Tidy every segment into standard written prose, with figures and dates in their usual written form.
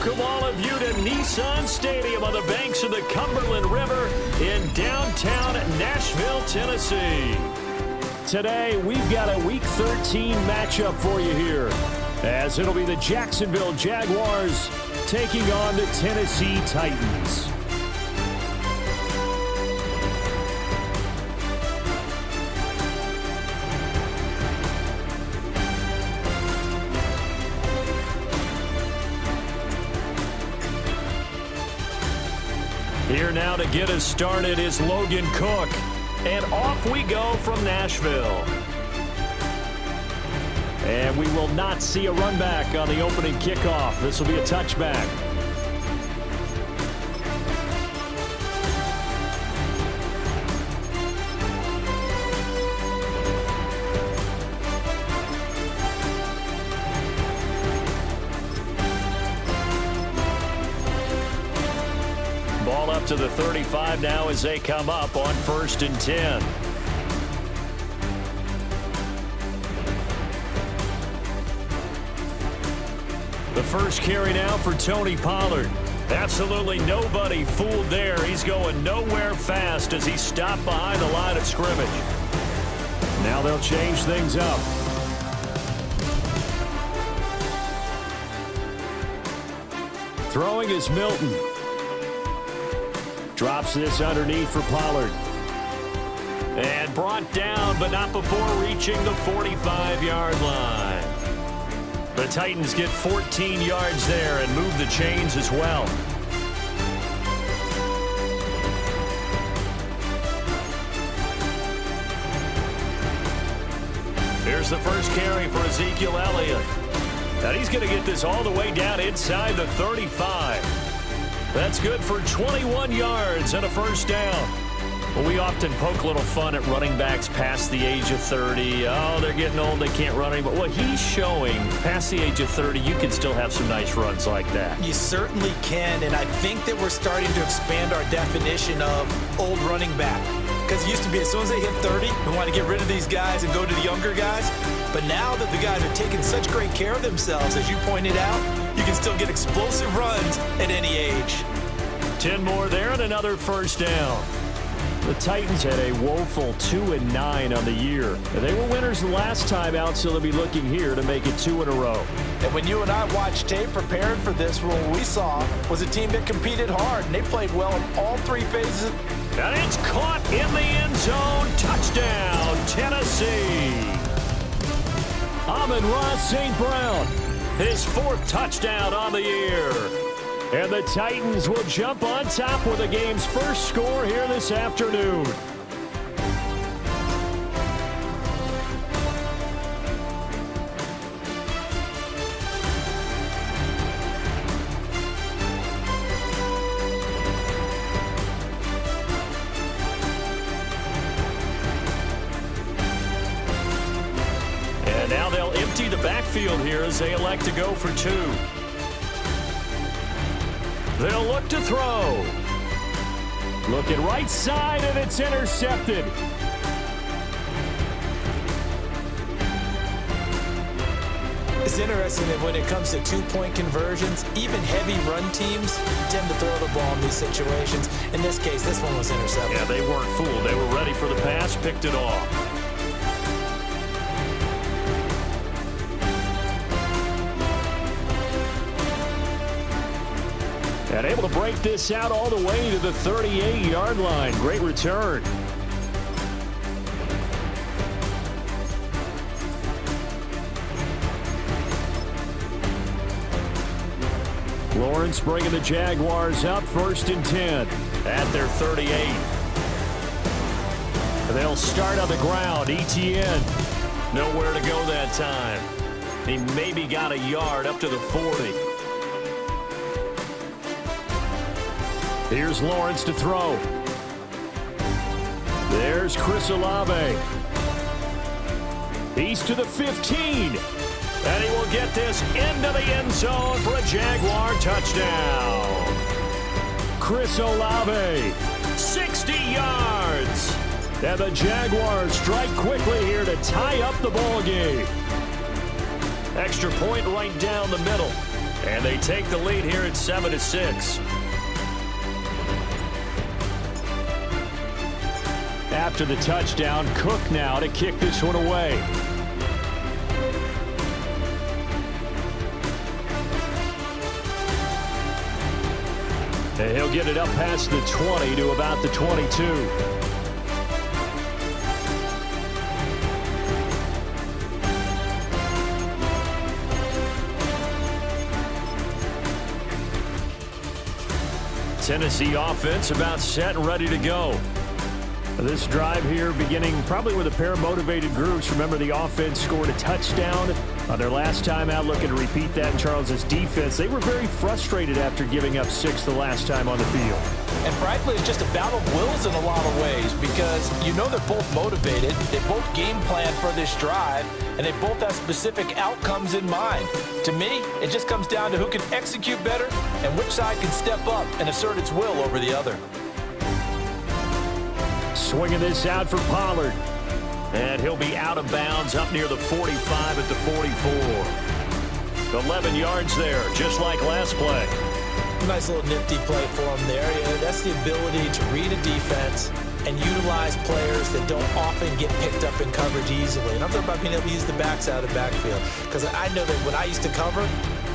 welcome all of you to Nissan Stadium on the banks of the Cumberland River in downtown Nashville, Tennessee. Today, we've got a Week 13 matchup for you here, as it'll be the Jacksonville Jaguars taking on the Tennessee Titans. Here now to get us started is Logan Cook. And off we go from Nashville. And we will not see a run back on the opening kickoff. This will be a touchback. Ball up to the 35 now as they come up on 1st and 10. The first carry now for Tony Pollard. Absolutely nobody fooled there. He's going nowhere fast as he stopped behind the line of scrimmage. Now they'll change things up. Throwing is Milton. Drops this underneath for Pollard. And brought down, but not before reaching the 45-yard line. The Titans get 14 yards there and move the chains as well. Here's the first carry for Ezekiel Elliott. And he's going to get this all the way down inside the 35. That's good for 21 yards and a first down. Well, we often poke a little fun at running backs past the age of 30. Oh, they're getting old, they can't run anymore. Well, he's showing past the age of 30, you can still have some nice runs like that. You certainly can, and I think that we're starting to expand our definition of old running back. Because it used to be as soon as they hit 30, we want to get rid of these guys and go to the younger guys. But now that the guys are taking such great care of themselves, as you pointed out, you can still get explosive runs at any age. 10 more there and another first down. The Titans had a woeful 2-9 on the year. They were winners the last time out, so they'll be looking here to make it 2 in a row. And when you and I watched tape preparing for this, what we saw was a team that competed hard, and they played well in all three phases. And it's caught in the end zone. Touchdown, Tennessee. Amon-Ra St. Brown, his 4th touchdown on the year. And the Titans will jump on top with the game's first score here this afternoon. And now they'll empty the backfield here as they elect to go for 2. They'll look to throw. Looking right side, and it's intercepted. It's interesting that when it comes to 2-point conversions, even heavy run teams tend to throw the ball in these situations. In this case, this one was intercepted. Yeah, they weren't fooled. They were ready for the pass, picked it off. And able to break this out all the way to the 38-yard line. Great return. Lawrence bringing the Jaguars up 1st and 10 at their 38. They'll start on the ground. Etienne nowhere to go that time. He maybe got a yard up to the 40. Here's Lawrence to throw. There's Chris Olave. He's to the 15. And he will get this into the end zone for a Jaguar touchdown. Chris Olave, 60 yards. And the Jaguars strike quickly here to tie up the ball game. Extra point right down the middle. And they take the lead here at 7-6. After the touchdown, Cook now to kick this one away. And he'll get it up past the 20 to about the 22. Tennessee offense about set and ready to go. This drive here beginning probably with a pair of motivated groups. Remember, the offense scored a touchdown on their last time out, looking to repeat that in Charles's defense. They were very frustrated after giving up 6 the last time on the field. And frankly, it's just a battle of wills in a lot of ways because you know they're both motivated. They both game plan for this drive, and they both have specific outcomes in mind. To me, it just comes down to who can execute better and which side can step up and assert its will over the other. Swinging this out for Pollard. And he'll be out of bounds up near the 45 at the 44. 11 yards there, just like last play. Nice little nifty play for him there. Yeah, that's the ability to read a defense and utilize players that don't often get picked up in coverage easily. And I'm talking about being able to use the backs out of the backfield. Because I know that when I used to cover,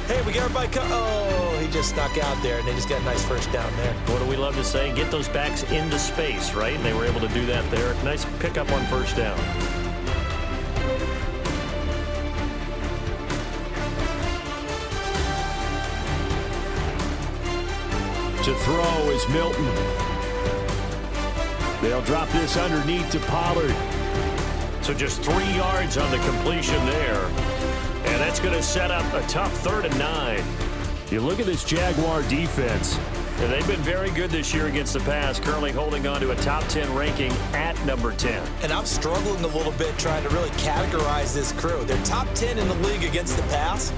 hey, we got everybody oh, he just snuck out there, and they just got a nice first down there. What do we love to say? Get those backs into space, right? And they were able to do that there. Nice pickup on first down. To throw is Milton. They'll drop this underneath to Pollard. So just 3 yards on the completion there. And that's going to set up a tough 3rd and 9. You look at this Jaguar defense. And they've been very good this year against the pass, currently holding on to a top 10 ranking at number 10. And I'm struggling a little bit trying to really categorize this crew. They're top 10 in the league against the pass,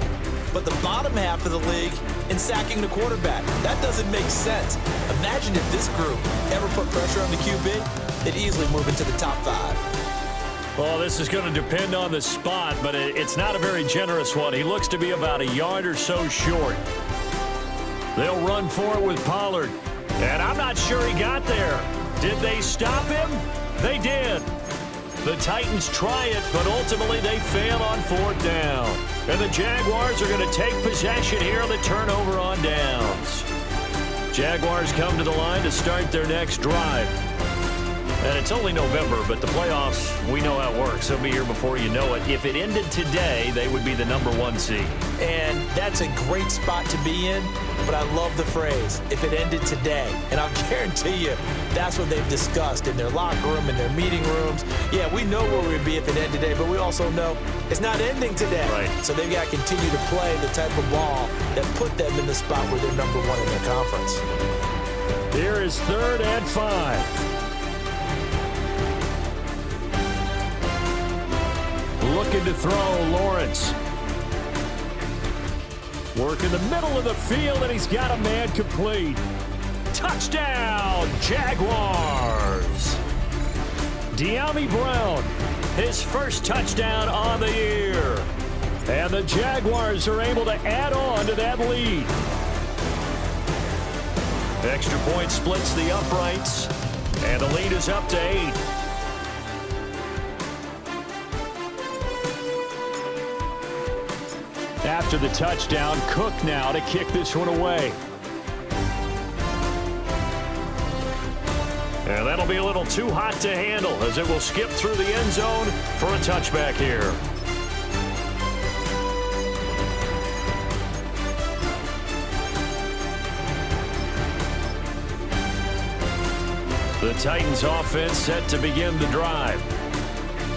but the bottom half of the league in sacking the quarterback. That doesn't make sense. Imagine if this group ever put pressure on the QB, they'd easily move into the top 5. Well, this is going to depend on the spot, but it's not a very generous one. He looks to be about a yard or so short. They'll run for it with Pollard. And I'm not sure he got there. Did they stop him? They did. The Titans try it, but ultimately they fail on 4th down. And the Jaguars are going to take possession here on the turnover on downs. Jaguars come to the line to start their next drive. And it's only November, but the playoffs, we know how it works. They'll be here before you know it. If it ended today, they would be the number 1 seed. And that's a great spot to be in, but I love the phrase, if it ended today. And I'll guarantee you, that's what they've discussed in their locker room, in their meeting rooms. Yeah, we know where we'd be if it ended today, but we also know it's not ending today. Right. So they've got to continue to play the type of ball that put them in the spot where they're number 1 in their conference. Here is 3rd and 5. Looking to throw, Lawrence. Work in the middle of the field, and he's got a man complete. Touchdown, Jaguars. De'Ami Brown, his first touchdown on the year. And the Jaguars are able to add on to that lead. Extra point splits the uprights, and the lead is up to 8. After the touchdown, Cook now to kick this one away. And that'll be a little too hot to handle as it will skip through the end zone for a touchback here. The Titans offense set to begin the drive.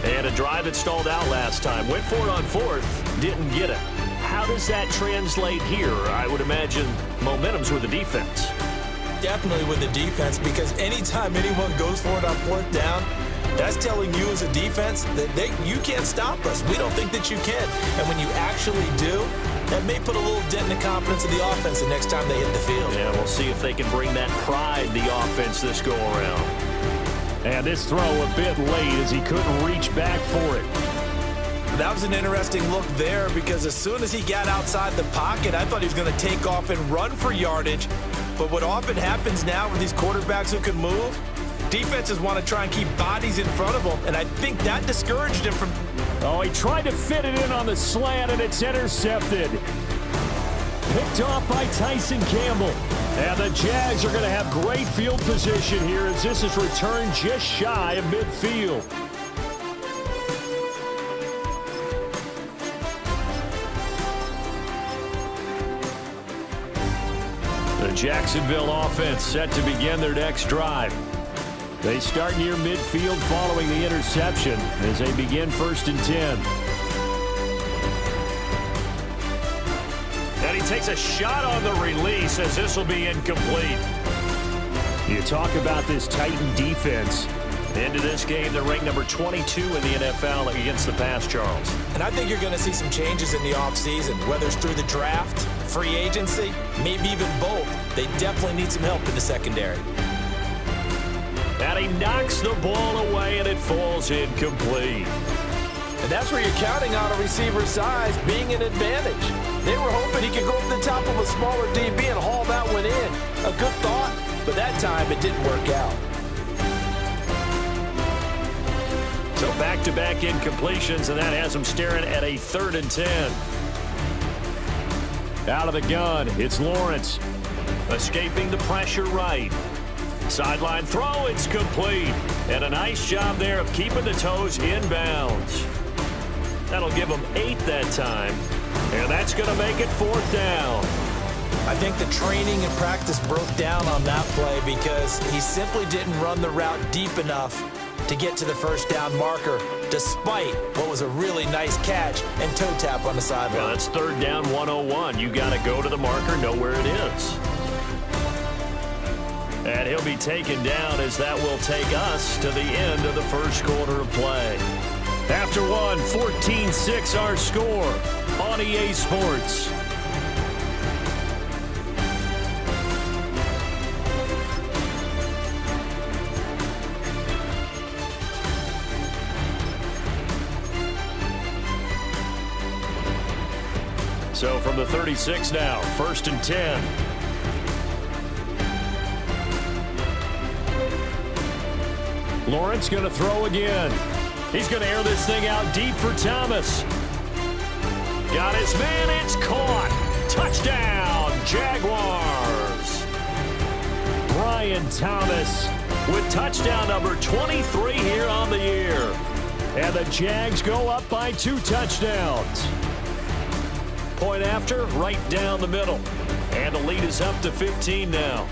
And a drive that stalled out last time. Went for it on 4th, didn't get it. How does that translate here? I would imagine momentum's with the defense. Definitely with the defense, because anytime anyone goes for it on 4th down, that's telling you as a defense that you can't stop us. We don't think that you can. And when you actually do, that may put a little dent in the confidence of the offense the next time they hit the field. Yeah, we'll see if they can bring that pride, the offense, this go-around. And this throw a bit late as he couldn't reach back for it. That was an interesting look there because as soon as he got outside the pocket, I thought he was going to take off and run for yardage. But what often happens now with these quarterbacks who can move, defenses want to try and keep bodies in front of them, and I think that discouraged him from... Oh, he tried to fit it in on the slant, and it's intercepted. Picked off by Tyson Campbell. And the Jags are going to have great field position here as this is returned just shy of midfield. The Jacksonville offense set to begin their next drive. They start near midfield following the interception as they begin 1st and 10. And he takes a shot on the release as this will be incomplete. You talk about this Titan defense. Into this game, they're ranked number 22 in the NFL against the pass, Charles. And I think you're going to see some changes in the offseason, whether it's through the draft, free agency, maybe even both. They definitely need some help in the secondary. And he knocks the ball away, and it falls incomplete. And that's where you're counting on a receiver's size being an advantage. They were hoping he could go over the top of a smaller DB and haul that one in. A good thought, but that time it didn't work out. So back-to-back incompletions, and that has him staring at a 3rd and 10. Out of the gun, it's Lawrence. Escaping the pressure right. Sideline throw, it's complete. And a nice job there of keeping the toes inbounds. That'll give him 8 that time. And that's going to make it 4th down. I think the training and practice broke down on that play because he simply didn't run the route deep enough to get to the 1st down marker, despite what was a really nice catch and toe tap on the sideline. Well, that's 3rd down 101. You got to go to the marker, know where it is. And he'll be taken down as that will take us to the end of the 1st quarter of play. After one, 14-6 our score on EA Sports. So from the 36 now, 1st and 10. Lawrence going to throw again. He's going to air this thing out deep for Thomas. Got his man, it's caught. Touchdown, Jaguars. Brian Thomas With touchdown number 23 here on the year. And the Jags go up by 2 touchdowns. Point after, right down the middle. And the lead is up to 15 now.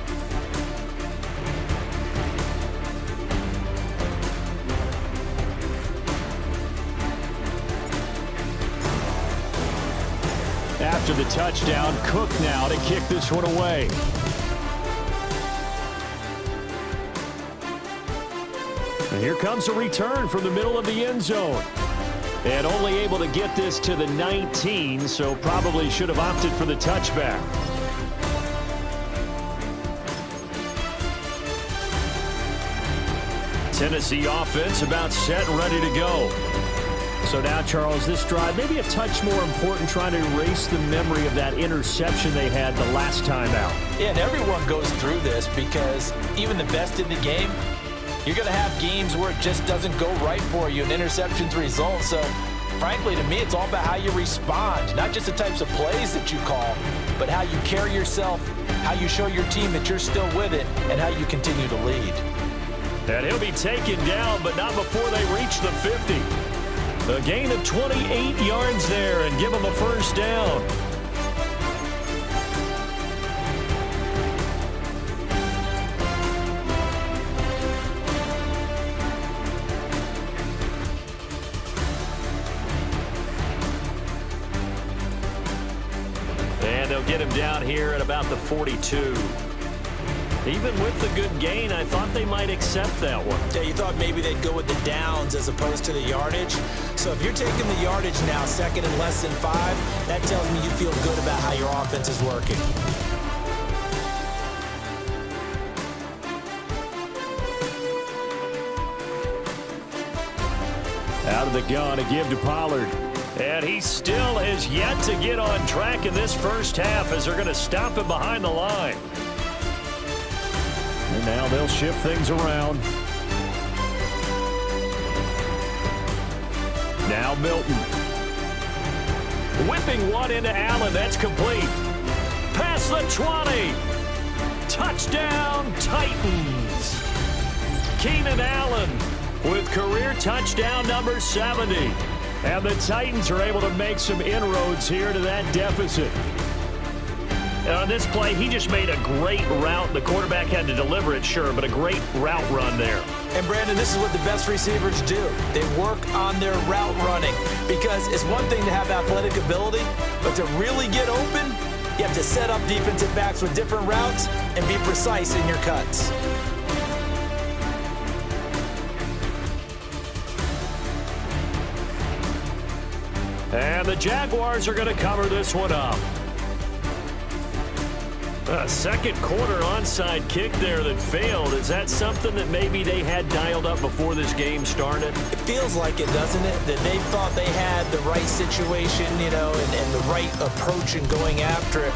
After the touchdown, Cook now to kick this one away. And here comes a return from the middle of the end zone. And only able to get this to the 19, so probably should have opted for the touchback. Tennessee offense about set and ready to go. So now, Charles, this drive maybe a touch more important, trying to erase the memory of that interception they had the last time out. Yeah, and everyone goes through this because even the best in the game, you're going to have games where it just doesn't go right for you, and interceptions result. So, frankly, to me, it's all about how you respond, not just the types of plays that you call, but how you carry yourself, how you show your team that you're still with it, and how you continue to lead. And he'll be taken down, but not before they reach the 50. A gain of 28 yards there and give him a first down. And they'll get him down here at about the 42. Even with the good gain, I thought they might accept that one. Yeah, you thought maybe they'd go with the downs as opposed to the yardage. So if you're taking the yardage now, second and less than 5, that tells me you feel good about how your offense is working. Out of the gun, a give to Pollard. And he still is yet to get on track in this first half as they're going to stop him behind the line. And now they'll shift things around. Now Milton. Whipping one into Allen. That's complete. Past the 20. Touchdown, Titans. Keenan Allen with career touchdown number 70. And the Titans are able to make some inroads here to that deficit. On this play, he just made a great route. The quarterback had to deliver it, sure, but a great route run there. And, Brandon, this is what the best receivers do. They work on their route running because it's one thing to have athletic ability, but to really get open, you have to set up defensive backs with different routes and be precise in your cuts. And the Jaguars are going to cover this one up. A second quarter onside kick there that failed. Is that something that maybe they had dialed up before this game started? It feels like it, doesn't it? That they thought they had the right situation, and the right approach in going after it.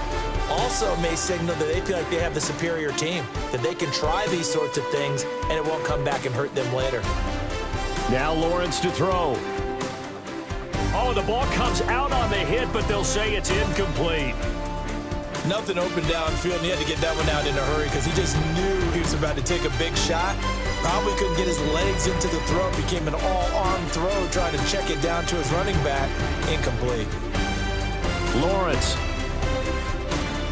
Also may signal that they feel like they have the superior team, that they can try these sorts of things, and it won't come back and hurt them later. Now Lawrence to throw. Oh, the ball comes out on the hit, but they'll say it's incomplete. Nothing open downfield, and he had to get that one out in a hurry because he just knew he was about to take a big shot. Probably couldn't get his legs into the throw. Became an all-arm throw trying to check it down to his running back. Incomplete. Lawrence.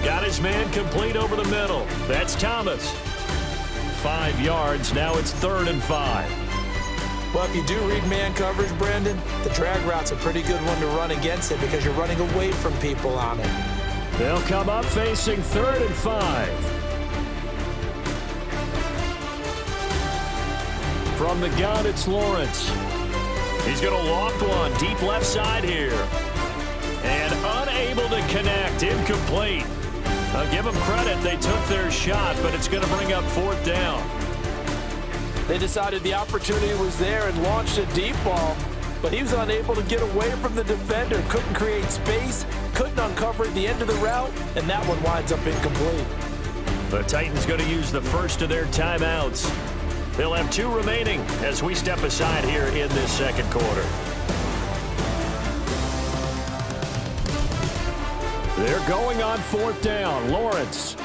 Got his man complete over the middle. That's Thomas. 5 yards. Now it's 3rd and 5. Well, if you do read man coverage, Brandon, the drag route's a pretty good one to run against it because you're running away from people on it. They'll come up facing 3rd and 5. From the gun, it's Lawrence. He's going to loft one deep left side here. And unable to connect. Incomplete. I'll give them credit. They took their shot, but it's going to bring up 4th down. They decided the opportunity was there and launched a deep ball, but he was unable to get away from the defender. Couldn't create space, couldn't uncover at the end of the route, and that one winds up incomplete. The Titans going to use the first of their timeouts. They'll have 2 remaining as we step aside here in this second quarter. They're going on 4th down. Lawrence.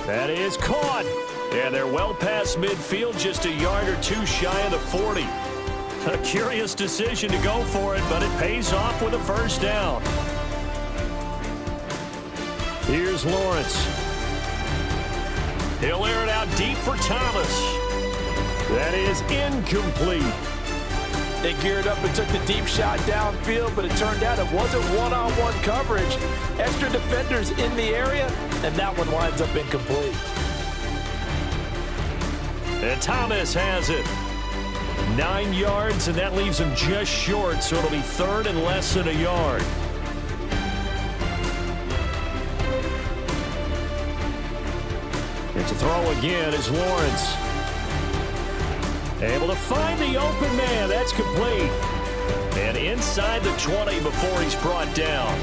That is caught. And they're well past midfield, just a yard or 2 shy of the 40. A curious decision to go for it, but it pays off with a first down. Here's Lawrence. He'll air it out deep for Thomas. That is incomplete. They geared up and took the deep shot downfield, but it turned out it wasn't one-on-one coverage. Extra defenders in the area, and that one winds up incomplete. And Thomas has it. 9 yards, and that leaves him just short, so it'll be 3rd and less than a yard. And to throw again is Lawrence. Able to find the open man. That's complete. And inside the 20 before he's brought down.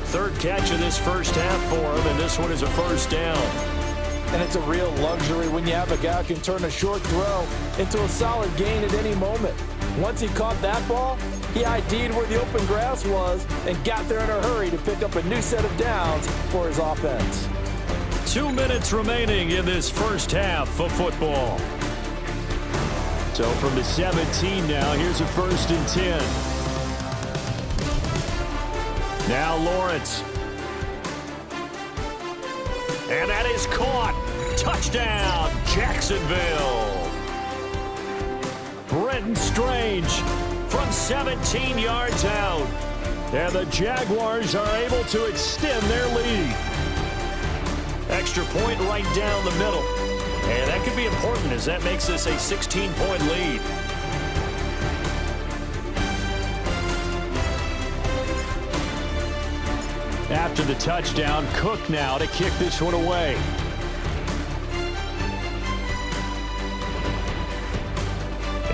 3rd catch of this first half for him, and this one is a first down. And it's a real luxury when you have a guy who can turn a short throw into a solid gain at any moment. Once he caught that ball, he ID'd where the open grass was and got there in a hurry to pick up a new set of downs for his offense. 2 minutes remaining in this first half of football. So from the 17 now, here's a 1st and 10. Now Lawrence. And that is caught. Touchdown, Jacksonville. Brenton Strange from 17 yards out. And the Jaguars are able to extend their lead. Extra point right down the middle. And that could be important as that makes this a 16-point lead. After the touchdown, Cook now to kick this one away.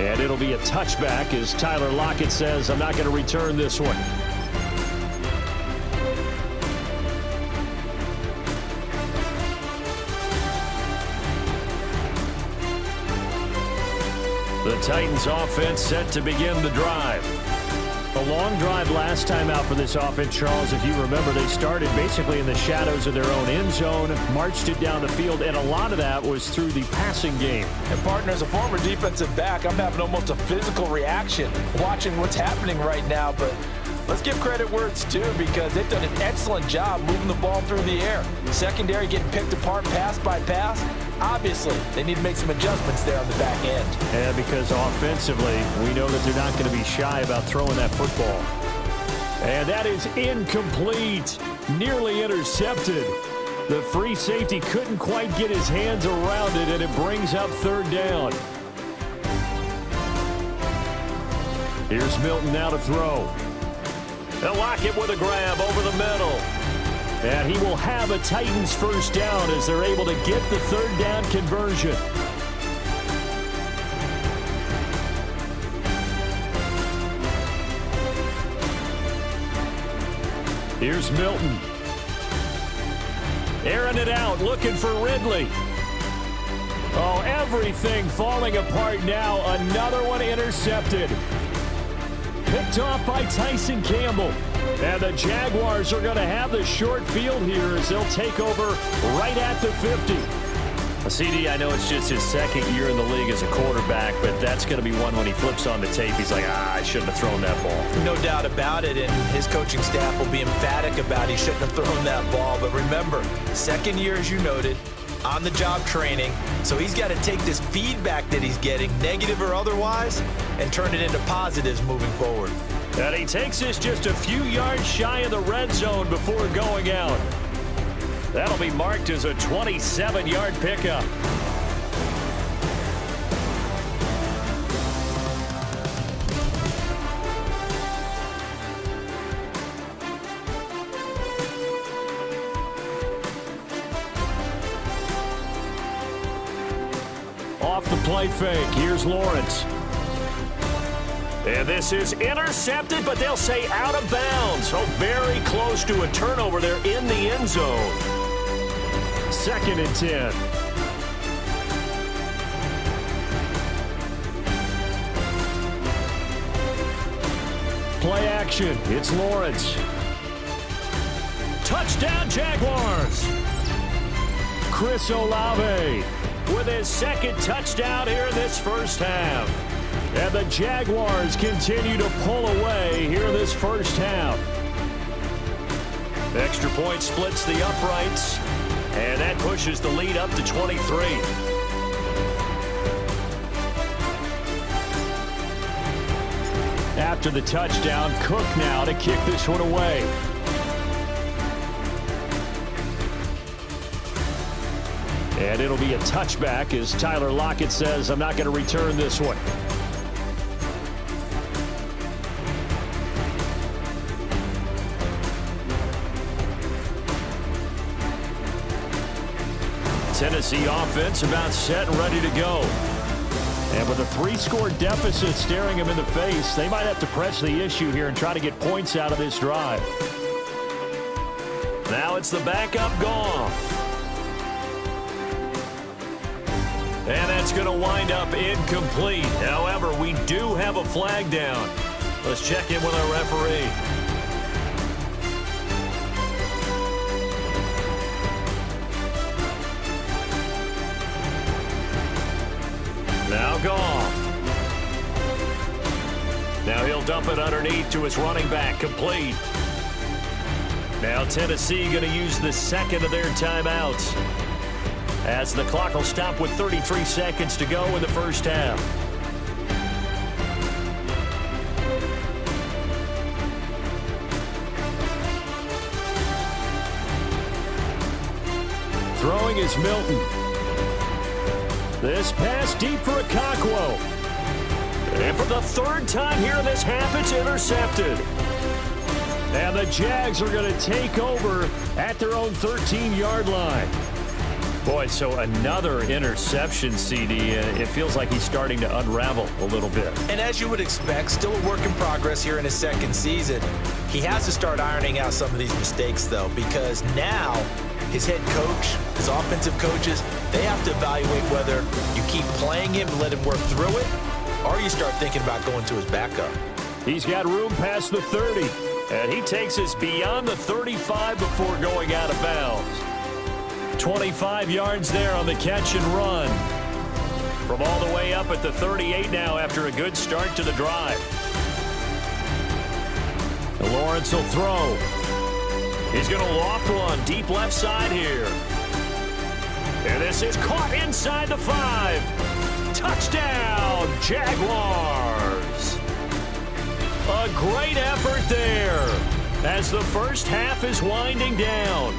And it'll be a touchback as Tyler Lockett says, I'm not going to return this one. The Titans offense set to begin the drive. A long drive last time out for this offense, Charles. If you remember, they started basically in the shadows of their own end zone, marched it down the field, and a lot of that was through the passing game. And partner, as a former defensive back, I'm having almost a physical reaction watching what's happening right now. But let's give credit where it's due because they've done an excellent job moving the ball through the air. Secondary getting picked apart pass by pass. Obviously, they need to make some adjustments there on the back end. And because offensively, we know that they're not going to be shy about throwing that football. And that is incomplete. Nearly intercepted. The free safety couldn't quite get his hands around it, and it brings up third down. Here's Milton now to throw. They'll lock it with a grab over the middle. And he will have a Titans first down as they're able to get the third down conversion. Here's Milton. Airing it out, looking for Ridley. Oh, everything falling apart now. Another one intercepted. Picked off by Tyson Campbell. And the Jaguars are going to have the short field here as they'll take over right at the 50. CD, I know it's just his second year in the league as a quarterback, but that's going to be one when he flips on the tape. He's like, I shouldn't have thrown that ball. No doubt about it, and his coaching staff will be emphatic about he shouldn't have thrown that ball. But remember, second year, as you noted, on-the-job training, so he's got to take this feedback that he's getting, negative or otherwise, and turn it into positives moving forward. And he takes this just a few yards shy of the red zone before going out. That'll be marked as a 27-yard pickup. Off the play fake, here's Lawrence. And this is intercepted, but they'll say out of bounds. So very close to a turnover there in the end zone. 2nd and 10. Play action. It's Lawrence. Touchdown, Jaguars. Chris Olave with his second touchdown here in this first half. And the Jaguars continue to pull away here in this first half. Extra point splits the uprights, and that pushes the lead up to 23. After the touchdown, Cook now to kick this one away. And it'll be a touchback as Tyler Lockett says, I'm not going to return this one. Tennessee offense about set and ready to go. And with a 3-score deficit staring them in the face, they might have to press the issue here and try to get points out of this drive. Now it's the backup Goff. And that's going to wind up incomplete. However, we do have a flag down. Let's check in with our referee. Now Goff. Now he'll dump it underneath to his running back. Complete. Now Tennessee going to use the second of their timeouts, as the clock will stop with 33 seconds to go in the first half. Throwing is Milton. This pass deep for Okakwo. And for the third time here in this half, it's intercepted. And the Jags are going to take over at their own 13-yard line. Boy, so another interception, CD. It feels like he's starting to unravel a little bit. And as you would expect, still a work in progress here in his second season. He has to start ironing out some of these mistakes, though, because now his head coach, his offensive coaches, they have to evaluate whether you keep playing him and let him work through it, or you start thinking about going to his backup. He's got room past the 30. And he takes us beyond the 35 before going out of bounds. 25 yards there on the catch and run. From all the way up at the 38 now after a good start to the drive. And Lawrence will throw. He's going to loft one deep left side here. And this is caught inside the 5. Touchdown, Jaguars. A great effort there as the first half is winding down.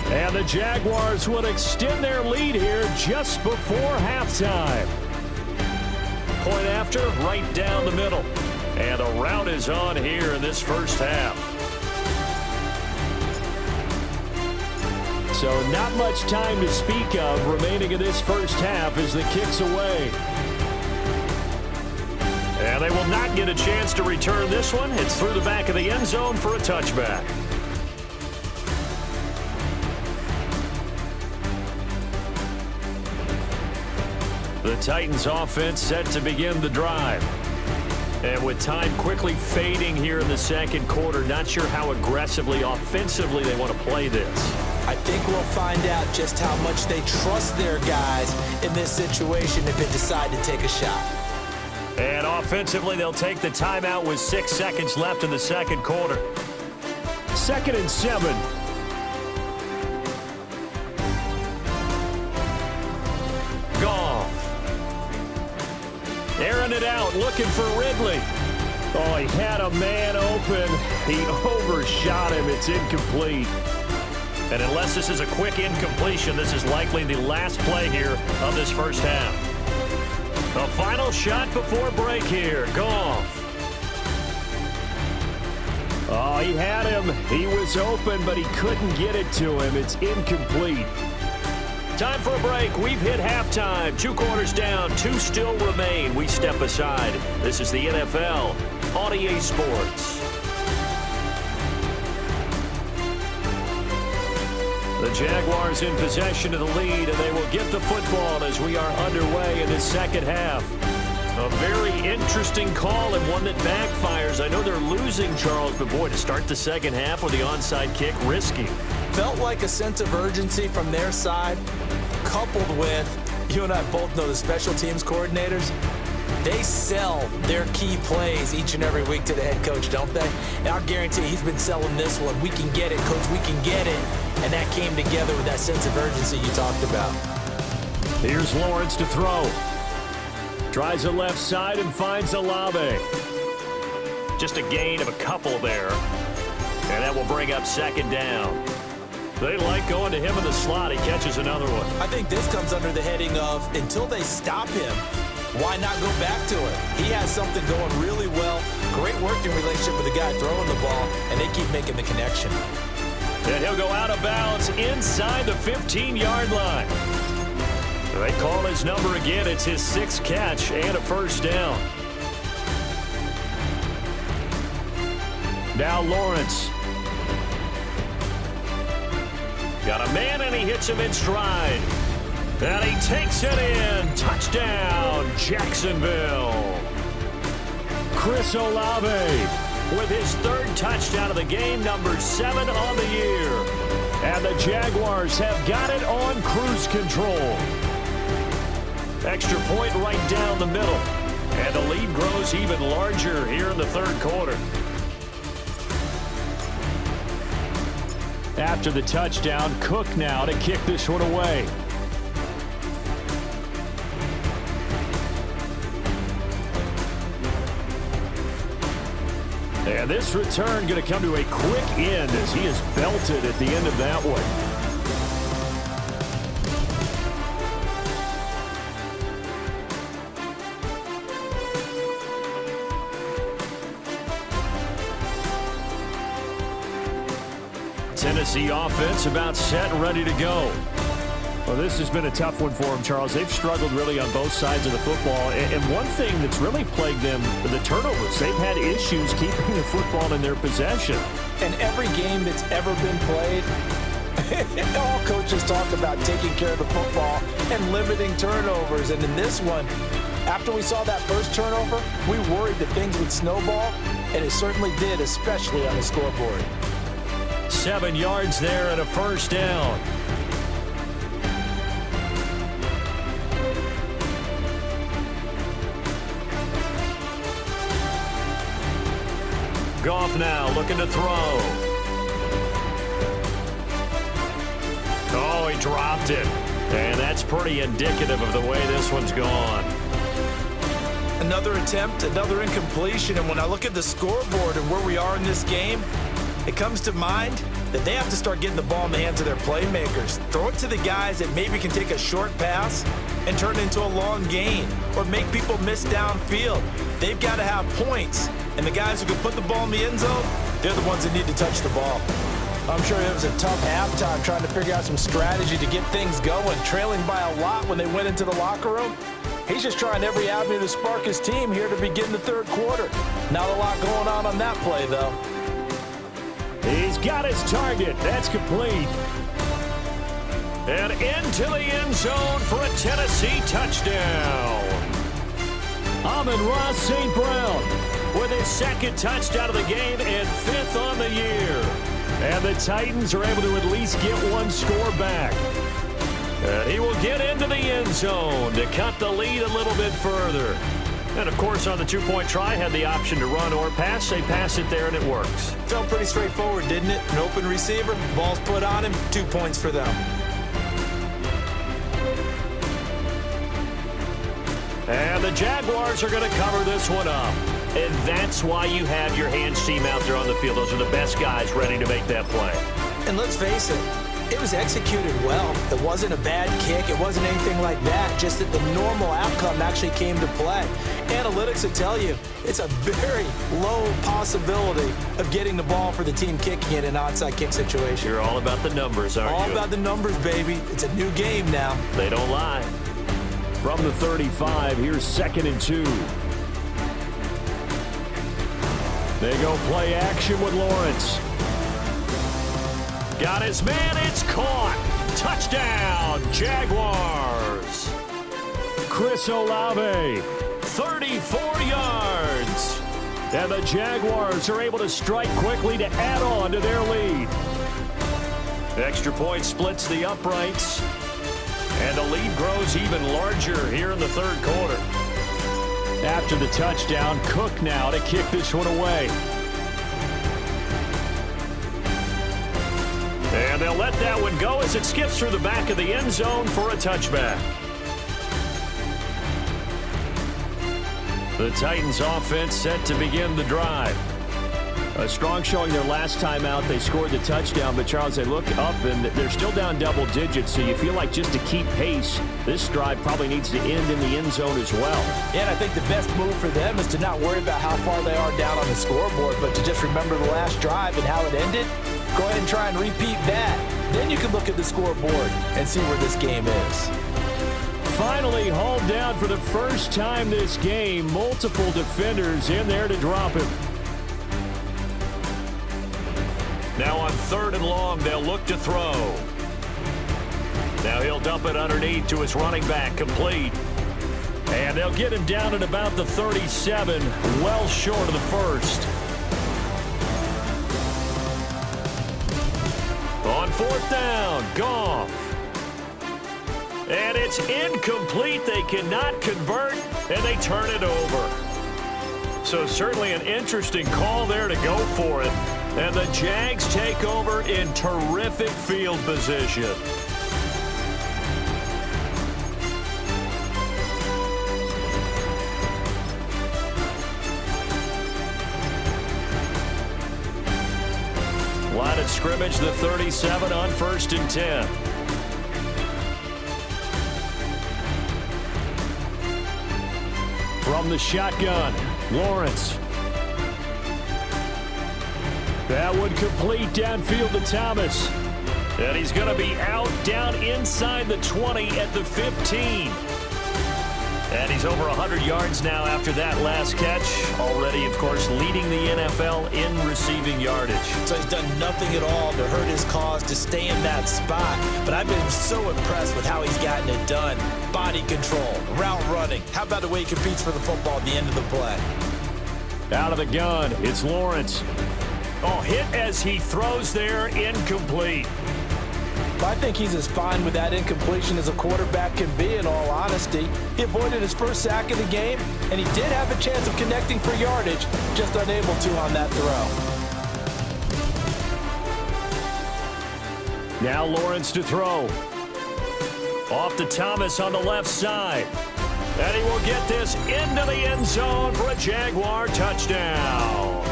And the Jaguars will extend their lead here just before halftime. Point after, right down the middle. And a rout is on here in this first half. So not much time to speak of remaining in this first half as the kick's away. And they will not get a chance to return this one. It's through the back of the end zone for a touchback. The Titans offense set to begin the drive. And with time quickly fading here in the second quarter, not sure how aggressively, offensively they want to play this. I think we'll find out just how much they trust their guys in this situation if they decide to take a shot. And offensively, they'll take the timeout with 6 seconds left in the second quarter. 2nd and 7. Goff. Airing it out, looking for Ridley. Oh, he had a man open. He overshot him. It's incomplete. And unless this is a quick incompletion, this is likely the last play here of this first half. A final shot before break here. Goff. Oh, he had him. He was open, but he couldn't get it to him. It's incomplete. Time for a break. We've hit halftime. 2 quarters down. 2 still remain. We step aside. This is the NFL on EA Sports. The Jaguars in possession of the lead, and they will get the football as we are underway in the second half. A very interesting call and one that backfires. I know they're losing, Charles, but boy, to start the second half with the onside kick, risky. Felt like a sense of urgency from their side, coupled with, you and I both know the special teams coordinators, they sell their key plays each and every week to the head coach, don't they? And I'll guarantee he's been selling this one. We can get it, coach, we can get it. And that came together with that sense of urgency you talked about. Here's Lawrence to throw. Tries the left side and finds Olave. Just a gain of a couple there. And that will bring up second down. They like going to him in the slot. He catches another one. I think this comes under the heading of, until they stop him, why not go back to it? He has something going really well. Great working relationship with the guy throwing the ball, and they keep making the connection. And he'll go out of bounds inside the 15-yard line. They call his number again. It's his 6th catch and a first down. Now Lawrence. Got a man, and he hits him in stride. And he takes it in. Touchdown, Jacksonville. Chris Olave with his 3rd touchdown of the game, number 7 on the year. And the Jaguars have got it on cruise control. Extra point right down the middle. And the lead grows even larger here in the 3rd quarter. After the touchdown, Cook now to kick this one away. And this return going to come to a quick end as he is belted at the end of that one. Tennessee offense about set and ready to go. Well, this has been a tough one for them, Charles. They've struggled really on both sides of the football. And one thing that's really plagued them, the turnovers. They've had issues keeping the football in their possession. And every game that's ever been played, all coaches talk about taking care of the football and limiting turnovers. And in this one, after we saw that first turnover, we worried that things would snowball, and it certainly did, especially on the scoreboard. 7 yards there and a first down. Goff now looking to throw. Oh, he dropped it. And that's pretty indicative of the way this one's gone. Another attempt, another incompletion. And when I look at the scoreboard and where we are in this game, it comes to mind that they have to start getting the ball in the hands of their playmakers. Throw it to the guys that maybe can take a short pass and turn it into a long gain or make people miss downfield. They've got to have points. And the guys who can put the ball in the end zone, they're the ones that need to touch the ball. I'm sure it was a tough halftime trying to figure out some strategy to get things going, trailing by a lot when they went into the locker room. He's just trying every avenue to spark his team here to begin the third quarter. Not a lot going on that play, though. He's got his target. That's complete. And into the end zone for a Tennessee touchdown. Amon-Ra St. Brown with his second touchdown of the game and 5th on the year. And the Titans are able to at least get one score back. And he will get into the end zone to cut the lead a little bit further. And, of course, on the two-point try, had the option to run or pass. They pass it there, and it works. Felt pretty straightforward, didn't it? An open receiver, ball's put on him, 2 points for them. And the Jaguars are going to cover this one up. And that's why you have your hands team out there on the field. Those are the best guys ready to make that play. And let's face it, it was executed well. It wasn't a bad kick. It wasn't anything like that. Just that the normal outcome actually came to play. Analytics will tell you it's a very low possibility of getting the ball for the team kicking it in an onside kick situation. You're all about the numbers, aren't you? All about the numbers, baby. It's a new game now. They don't lie. From the 35, here's 2nd and 2. They go play action with Lawrence. Got his man, it's caught. Touchdown, Jaguars. Chris Olave, 34 yards. And the Jaguars are able to strike quickly to add on to their lead. Extra point splits the uprights. And the lead grows even larger here in the third quarter. After the touchdown, Cook now to kick this one away. And they'll let that one go as it skips through the back of the end zone for a touchback. The Titans offense set to begin the drive. A strong showing their last time out. They scored the touchdown, but Charles, they look up and they're still down double digits, so you feel like just to keep pace, this drive probably needs to end in the end zone as well. Yeah, and I think the best move for them is to not worry about how far they are down on the scoreboard, but to just remember the last drive and how it ended. Go ahead and try and repeat that. Then you can look at the scoreboard and see where this game is. Finally hauled down for the first time this game. Multiple defenders in there to drop him. Now on 3rd and long, they'll look to throw. Now he'll dump it underneath to his running back, complete. And they'll get him down at about the 37, well short of the first. On 4th down, Goff. And it's incomplete. They cannot convert, and they turn it over. So certainly an interesting call there to go for it. And the Jags take over in terrific field position. Line of scrimmage, the 37 on 1st and 10. From the shotgun, Lawrence. That would complete downfield to Thomas. And he's going to be out down inside the 20 at the 15. And he's over 100 yards now after that last catch. Already, of course, leading the NFL in receiving yardage. So he's done nothing at all to hurt his cause to stay in that spot. But I've been so impressed with how he's gotten it done. Body control, route running. How about the way he competes for the football at the end of the play? Out of the gun, it's Lawrence. Oh, hit as he throws there, incomplete. I think he's as fine with that incompletion as a quarterback can be, in all honesty. He avoided his first sack of the game, and he did have a chance of connecting for yardage, just unable to on that throw. Now Lawrence to throw. Off to Thomas on the left side. And he will get this into the end zone for a Jaguar touchdown.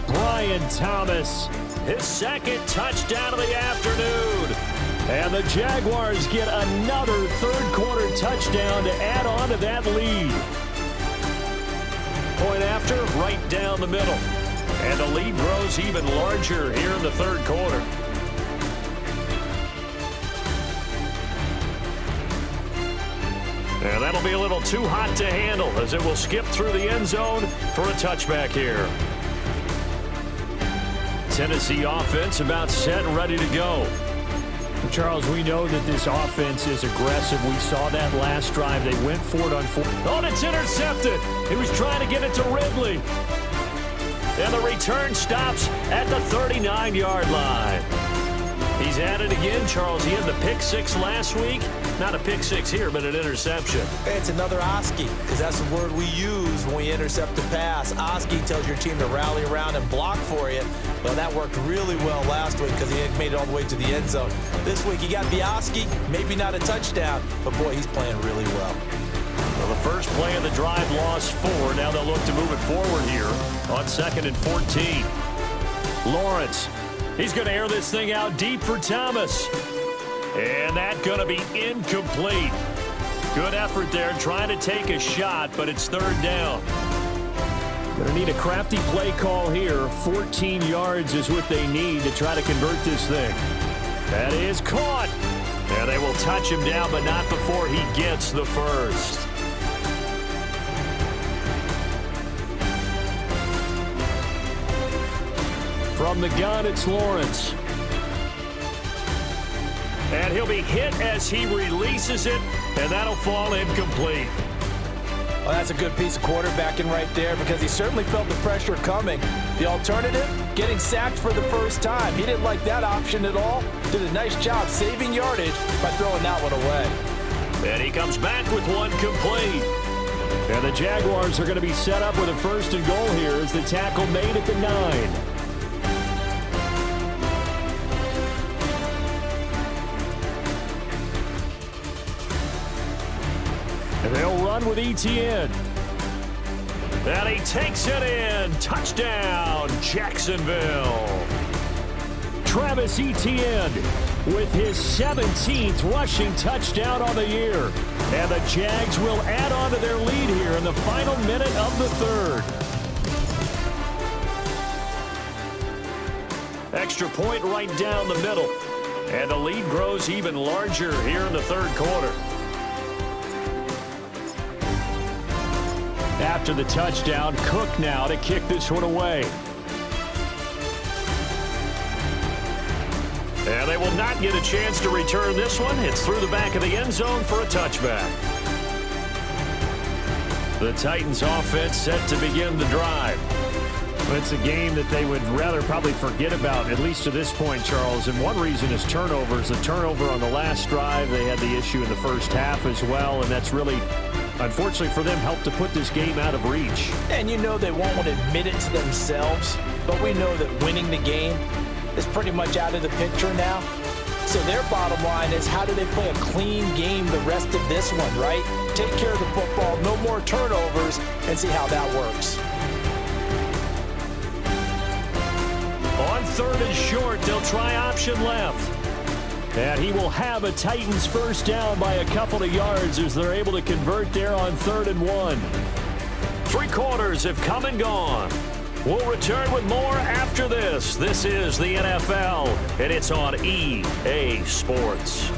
Brian Thomas, his second touchdown of the afternoon. and the Jaguars get another third-quarter touchdown to add on to that lead. Point after, right down the middle. And the lead grows even larger here in the third quarter. And that'll be a little too hot to handle as it will skip through the end zone for a touchback here. Tennessee offense about set and ready to go. Charles, we know that this offense is aggressive. We saw that last drive. They went for it on fourth. Oh, and it's intercepted. He was trying to get it to Ridley. And the return stops at the 39-yard line. He's at it again, Charles. He had the pick six last week. Not a pick six here, but an interception. It's another Oski, because that's the word we use when we intercept a pass. Oski tells your team to rally around and block for you. Well, that worked really well last week because he had made it all the way to the end zone. This week, he got the Oski, maybe not a touchdown, but boy, he's playing really well. Well, the first play of the drive lost 4. Now they'll look to move it forward here on 2nd and 14. Lawrence, he's going to air this thing out deep for Thomas. And that's going to be incomplete. Good effort there trying to take a shot, but it's third down. Going to need a crafty play call here. 14 yards is what they need to try to convert this thing. That is caught. And they will touch him down, but not before he gets the first. From the gun, it's Lawrence. And he'll be hit as he releases it, and that'll fall incomplete. Well, that's a good piece of quarterbacking right there because he certainly felt the pressure coming. The alternative, getting sacked for the first time. He didn't like that option at all. Did a nice job saving yardage by throwing that one away. And he comes back with one complete. And the Jaguars are going to be set up with a first and goal here as the tackle made at the 9. And they'll run with ETN. And he takes it in. Touchdown, Jacksonville. Travis Etienne with his 17th rushing touchdown on the year. And the Jags will add on to their lead here in the final minute of the third. Extra point right down the middle. And the lead grows even larger here in the third quarter. After the touchdown, Cook now to kick this one away. And they will not get a chance to return this one. It's through the back of the end zone for a touchback. The Titans offense set to begin the drive. It's a game that they would rather probably forget about, at least to this point, Charles. And one reason is turnovers. The turnover on the last drive, they had the issue in the first half as well, and that's really, unfortunately for them, helped to put this game out of reach. And you know they won't want to admit it to themselves, but we know that winning the game is pretty much out of the picture now. So their bottom line is, how do they play a clean game the rest of this one, right? Take care of the football, no more turnovers, and see how that works. On 3rd and short, they'll try option left. And he will have a Titans first down by a couple of yards as they're able to convert there on 3rd and 1. 3 quarters have come and gone. We'll return with more after this. This is the NFL, and it's on EA Sports.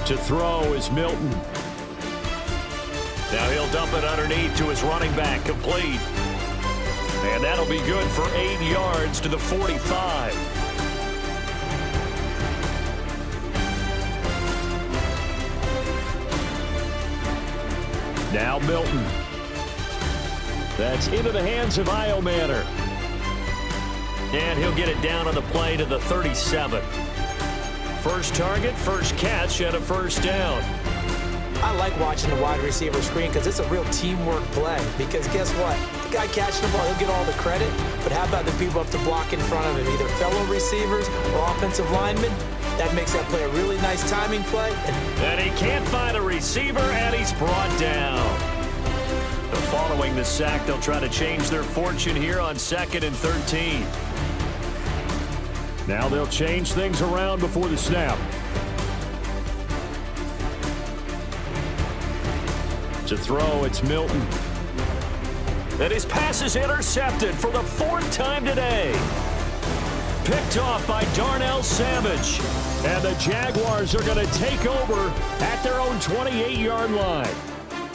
To throw is Milton. Now he'll dump it underneath to his running back, complete. And that'll be good for 8 yards to the 45. Now Milton. That's into the hands of Iomanner. And he'll get it down on the play to the 37. First target, first catch, and a first down. I like watching the wide receiver screen because it's a real teamwork play. Because guess what? The guy catching the ball, he'll get all the credit. But how about the people up to block in front of him, either fellow receivers or offensive linemen? That makes that play a really nice timing play. And he can't find a receiver, and he's brought down. Following the sack, they'll try to change their fortune here on 2nd and 13. Now they'll change things around before the snap. To throw, it's Milton. And his pass is intercepted for the 4th time today. Picked off by Darnell Savage. And the Jaguars are going to take over at their own 28-yard line.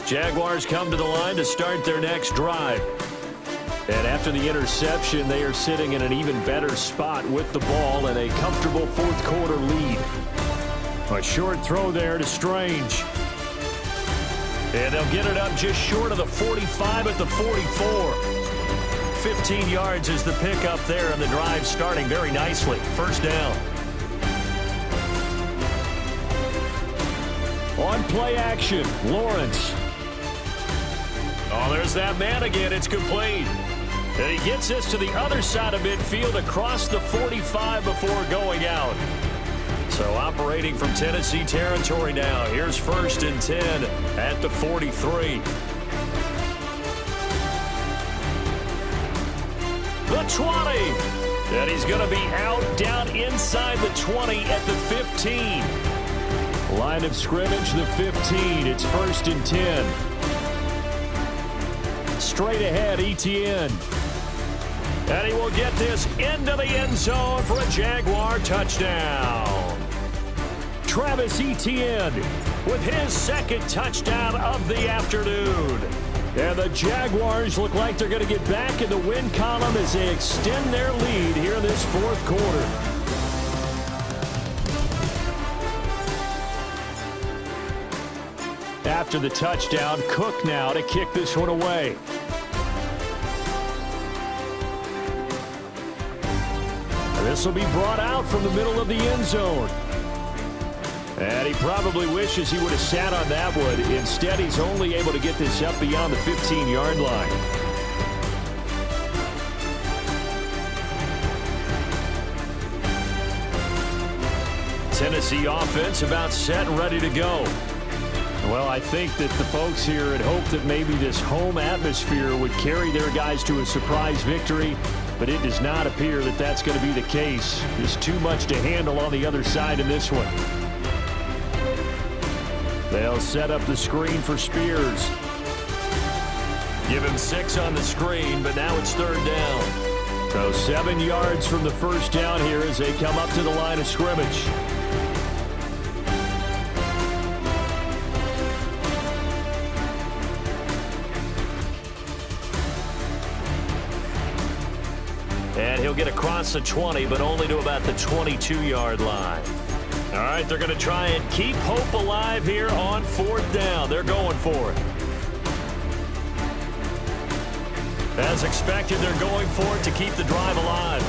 Jaguars come to the line to start their next drive. And after the interception, they are sitting in an even better spot with the ball and a comfortable 4th quarter lead. A short throw there to Strange. And they'll get it up just short of the 45 at the 44. 15 yards is the pickup there, and the drive starting very nicely. First down. On play action, Lawrence. Oh, there's that man again. It's complete. And he gets us to the other side of midfield across the 45 before going out. So operating from Tennessee territory now. Here's 1st and 10 at the 43. The 20. And he's going to be out down inside the 20 at the 15. Line of scrimmage, the 15. It's 1st and 10. Straight ahead, Etienne. And he will get this into the end zone for a Jaguar touchdown. Travis Etienne with his 2nd touchdown of the afternoon. And the Jaguars look like they're going to get back in the win column as they extend their lead here in this 4th quarter. After the touchdown, Cook now to kick this one away. This will be brought out from the middle of the end zone. And he probably wishes he would have sat on that one. Instead, he's only able to get this up beyond the 15-yard line. Tennessee offense about set and ready to go. Well, I think that the folks here had hoped that maybe this home atmosphere would carry their guys to a surprise victory, but it does not appear that that's going to be the case. There's too much to handle on the other side in this one. They'll set up the screen for Spears. Give him 6 on the screen, but now it's 3rd down. So 7 yards from the first down here as they come up to the line of scrimmage. And he'll get across the 20, but only to about the 22-yard line. All right, they're going to try and keep hope alive here on 4th down. They're going for it. As expected, they're going for it to keep the drive alive.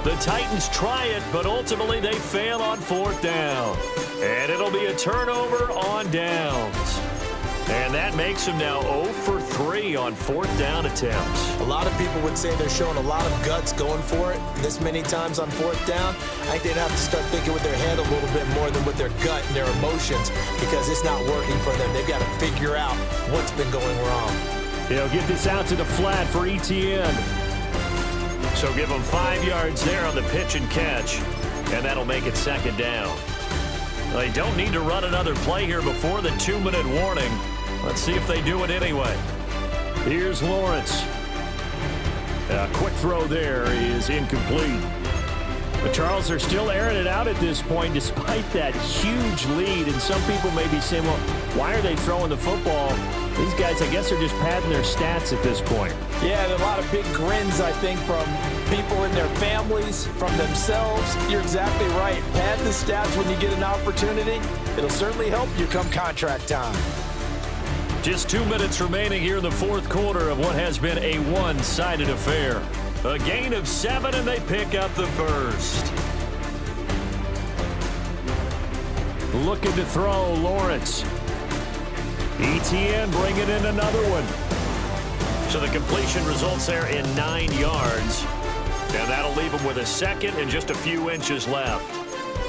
The Titans try it, but ultimately they fail on 4th down. And it'll be a turnover on downs. And that makes them now 0 for 3. 3 on 4th down attempts. A lot of people would say they're showing a lot of guts going for it this many times on 4th down. I think they'd have to start thinking with their head a little bit more than with their gut and their emotions, because it's not working for them. They've got to figure out what's been going wrong. He'll get this out to the flat for Etienne. So give them 5 yards there on the pitch and catch, and that'll make it 2nd down. They don't need to run another play here before the 2-minute warning. Let's see if they do it anyway. Here's Lawrence. A quick throw there is incomplete. The Charles are still airing it out at this point despite that huge lead. And some people may be saying, well, why are they throwing the football? These guys, I guess, are just padding their stats at this point. Yeah, there are a lot of big grins, I think, from people in their families, from themselves. You're exactly right. Pad the stats when you get an opportunity. It'll certainly help you come contract time. Just 2 minutes remaining here in the 4th quarter of what has been a one-sided affair. A gain of 7, and they pick up the first. Looking to throw, Lawrence. Etienne bringing in another one. So the completion results there in 9 yards. And that'll leave them with a 2nd and just a few inches left.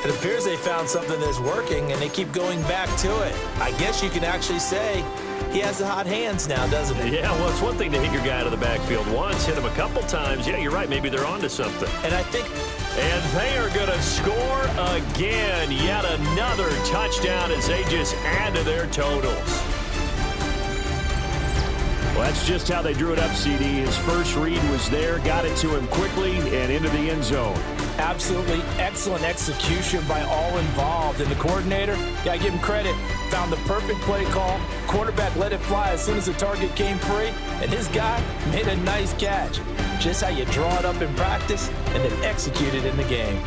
It appears they found something that's working, and they keep going back to it. I guess you can actually say he has the hot hands now, doesn't he? Yeah, well, it's one thing to hit your guy out of the backfield once, hit him a couple times. Yeah, you're right. Maybe they're onto something. And I think... And they are going to score again. Yet another touchdown as they just add to their totals. Well, that's just how they drew it up, CD. His first read was there, got it to him quickly, and into the end zone. Absolutely excellent execution by all involved. And the coordinator, got to give him credit, found the perfect play call. Quarterback let it fly as soon as the target came free, and his guy made a nice catch. Just how you draw it up in practice and then execute it in the game.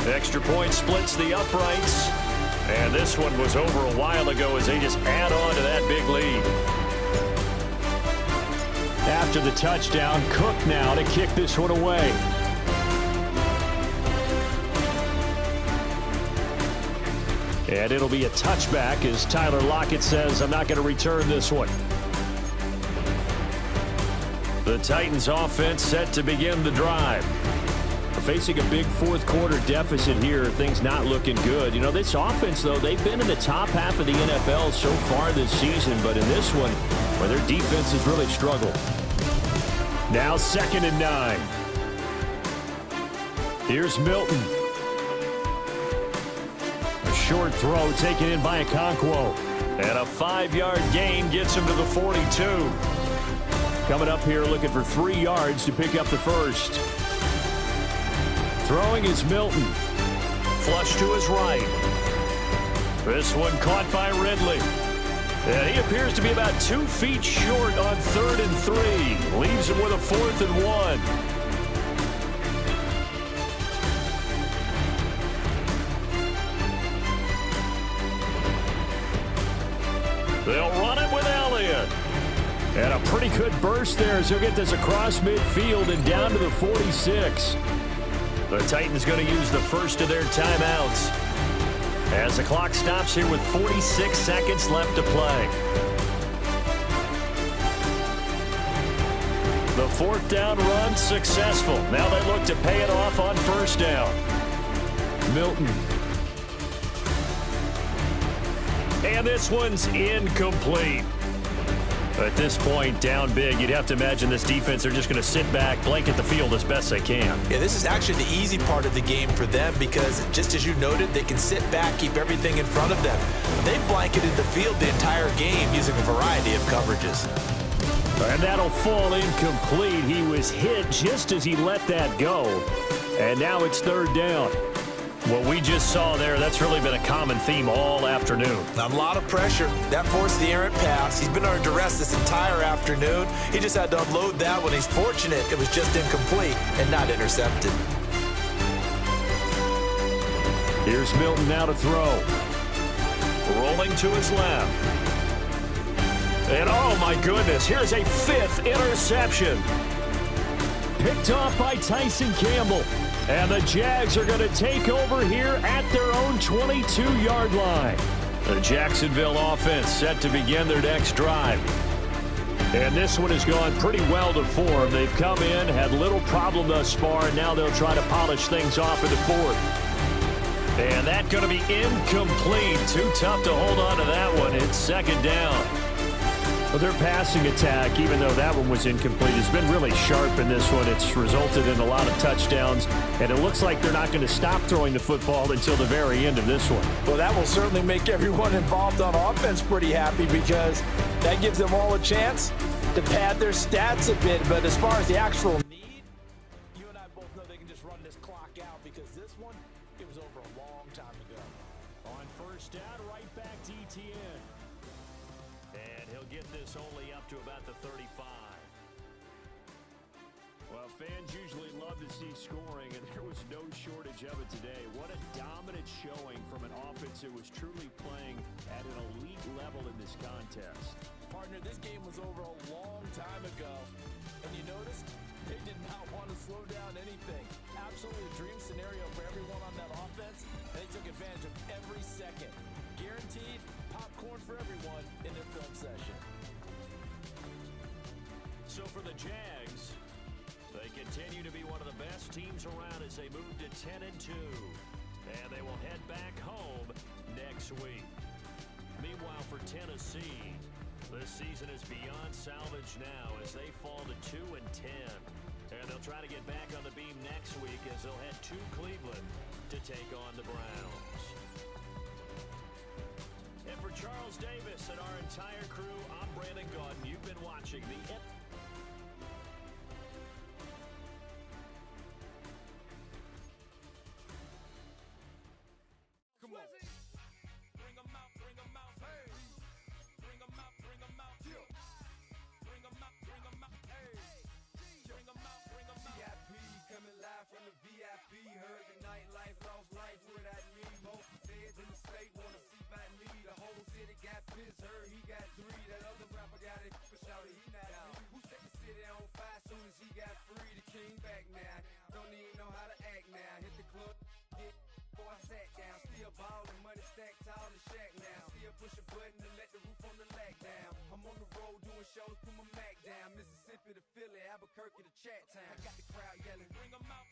Extra point splits the uprights. And this one was over a while ago as they just add on to that big lead. After the touchdown, Cook now to kick this one away. And it'll be a touchback as Tyler Lockett says, I'm not going to return this one. The Titans offense set to begin the drive. Facing a big 4th quarter deficit here, things not looking good. You know, this offense, though, they've been in the top half of the NFL so far this season, but in this one, where their defense has really struggled. Now 2nd and 9. Here's Milton. A short throw taken in by Okonkwo. And a 5-yard gain gets him to the 42. Coming up here looking for 3 yards to pick up the first. Throwing is Milton. Flush to his right. This one caught by Ridley. And he appears to be about 2 feet short on 3rd and 3. Leaves him with a 4th and 1. They'll run it with Elliott. And a pretty good burst there as he'll get this across midfield and down to the 46. The Titans going to use the first of their timeouts as the clock stops here with 46 seconds left to play. The 4th down run successful. Now they look to pay it off on 1st down. Milton. And this one's incomplete. At this point, down big, you'd have to imagine this defense are just going to sit back, blanket the field as best they can. Yeah, this is actually the easy part of the game for them because, just as you noted, they can sit back, keep everything in front of them. They've blanketed the field the entire game using a variety of coverages. And that'll fall incomplete. He was hit just as he let that go. And now it's 3rd down. What we just saw there, that's really been a common theme all afternoon. A lot of pressure. That forced the errant pass. He's been under duress this entire afternoon. He just had to unload that one. He's fortunate it was just incomplete and not intercepted. Here's Milton now to throw. Rolling to his left. And oh my goodness, here's a 5th interception. Picked off by Tyson Campbell. And the Jags are going to take over here at their own 22-yard line. The Jacksonville offense set to begin their next drive. And this one has gone pretty well to form. They've come in, had little problem thus far, and now they'll try to polish things off in the fourth. And that's going to be incomplete. Too tough to hold on to that one. It's second down. Well, their passing attack, even though that one was incomplete, has been really sharp in this one. It's resulted in a lot of touchdowns, and it looks like they're not going to stop throwing the football until the very end of this one. Well, that will certainly make everyone involved on offense pretty happy because that gives them all a chance to pad their stats a bit. But as far as the actual need, you and I both know they can just run this clock out because this one, it was over a long time ago. On first down, right back to ETN. And he'll get this only up to about the 35. Well, fans usually love to see scoring, and there was no shortage of it today. What a dominant showing from an offense that was truly playing at an elite level in this contest. Partner, this game was over a long time ago, and you notice they did not want to slow down anything. Absolutely a dream scenario for everyone on that offense, and they took advantage of every second. Guaranteed popcorn for everyone in their film session. So for the Jags, they continue to be one of the best teams around as they move to 10-2. And they will head back home next week. Meanwhile, for Tennessee, this season is beyond salvage now as they fall to 2-10. And they'll try to get back on the beam next week as they'll head to Cleveland to take on the Browns. And for Charles Davis and our entire crew, I'm Brandon Gaudin. You've been watching the... Shows, put my Mac down, Mississippi to Philly, Albuquerque to Chat Town. I got the crowd yelling, bring 'em out.